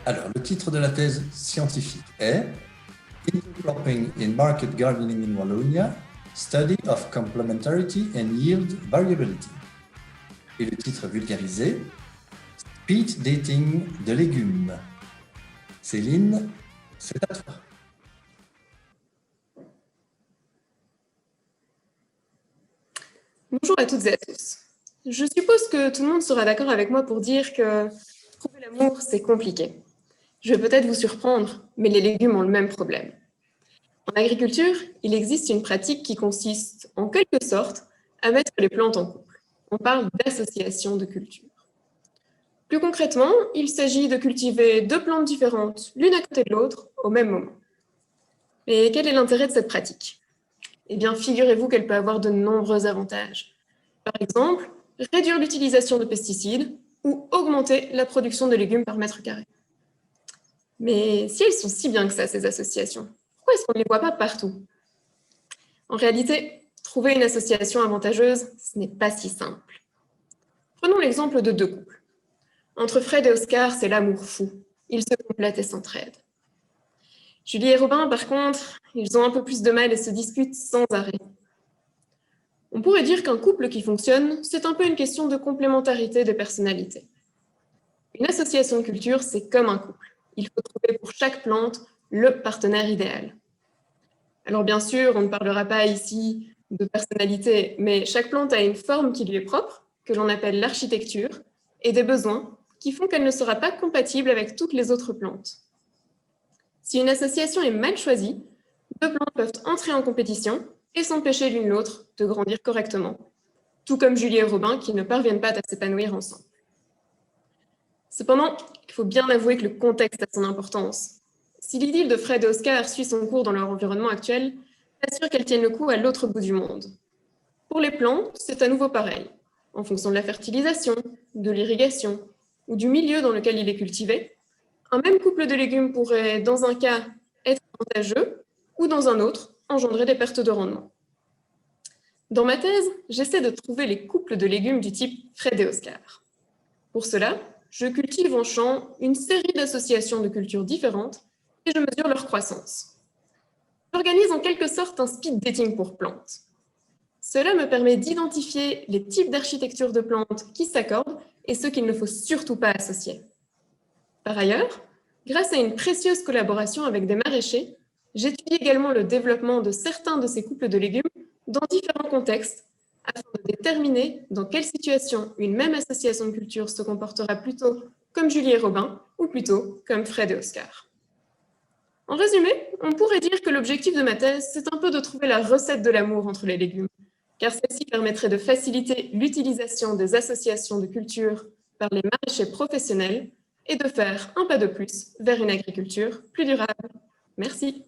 Alors, le titre de la thèse scientifique est Intercropping in Market Gardening in Wallonia, Study of Complementarity and Yield Variability. Et le titre vulgarisé, Speed Dating de légumes. Céline, c'est à toi. Bonjour à toutes et à tous. Je suppose que tout le monde sera d'accord avec moi pour dire que trouver l'amour, c'est compliqué. Je vais peut-être vous surprendre, mais les légumes ont le même problème. En agriculture, il existe une pratique qui consiste, en quelque sorte, à mettre les plantes en couple. On parle d'association de culture. Plus concrètement, il s'agit de cultiver deux plantes différentes, l'une à côté de l'autre, au même moment. Mais quel est l'intérêt de cette pratique ? Eh bien, figurez-vous qu'elle peut avoir de nombreux avantages. Par exemple, réduire l'utilisation de pesticides ou augmenter la production de légumes par mètre carré. Mais si elles sont si bien que ça, ces associations, pourquoi est-ce qu'on ne les voit pas partout ? En réalité, trouver une association avantageuse, ce n'est pas si simple. Prenons l'exemple de deux couples. Entre Fred et Oscar, c'est l'amour fou. Ils se complètent et s'entraident. Julie et Robin, par contre, ils ont un peu plus de mal et se disputent sans arrêt. On pourrait dire qu'un couple qui fonctionne, c'est un peu une question de complémentarité de personnalité. Une association de culture, c'est comme un couple. Il faut trouver pour chaque plante le partenaire idéal. Alors bien sûr, on ne parlera pas ici de personnalité, mais chaque plante a une forme qui lui est propre, que l'on appelle l'architecture, et des besoins qui font qu'elle ne sera pas compatible avec toutes les autres plantes. Si une association est mal choisie, deux plantes peuvent entrer en compétition et s'empêcher l'une l'autre de grandir correctement, tout comme Julie et Robin qui ne parviennent pas à s'épanouir ensemble. Cependant, il faut bien avouer que le contexte a son importance. Si l'idylle de Fred et Oscar suit son cours dans leur environnement actuel, pas sûr qu'elle tienne le coup à l'autre bout du monde. Pour les plants, c'est à nouveau pareil. En fonction de la fertilisation, de l'irrigation ou du milieu dans lequel il est cultivé, un même couple de légumes pourrait, dans un cas, être avantageux ou dans un autre, engendrer des pertes de rendement. Dans ma thèse, j'essaie de trouver les couples de légumes du type Fred et Oscar. Pour cela, je cultive en champ une série d'associations de cultures différentes et je mesure leur croissance. J'organise en quelque sorte un speed dating pour plantes. Cela me permet d'identifier les types d'architecture de plantes qui s'accordent et ceux qu'il ne faut surtout pas associer. Par ailleurs, grâce à une précieuse collaboration avec des maraîchers, j'étudie également le développement de certains de ces couples de légumes dans différents contextes afin de déterminer dans quelle situation une même association de cultures se comportera plutôt comme Julie et Robin ou plutôt comme Fred et Oscar. En résumé, on pourrait dire que l'objectif de ma thèse, c'est un peu de trouver la recette de l'amour entre les légumes, car celle-ci permettrait de faciliter l'utilisation des associations de cultures par les maraîchers professionnels et de faire un pas de plus vers une agriculture plus durable. Merci.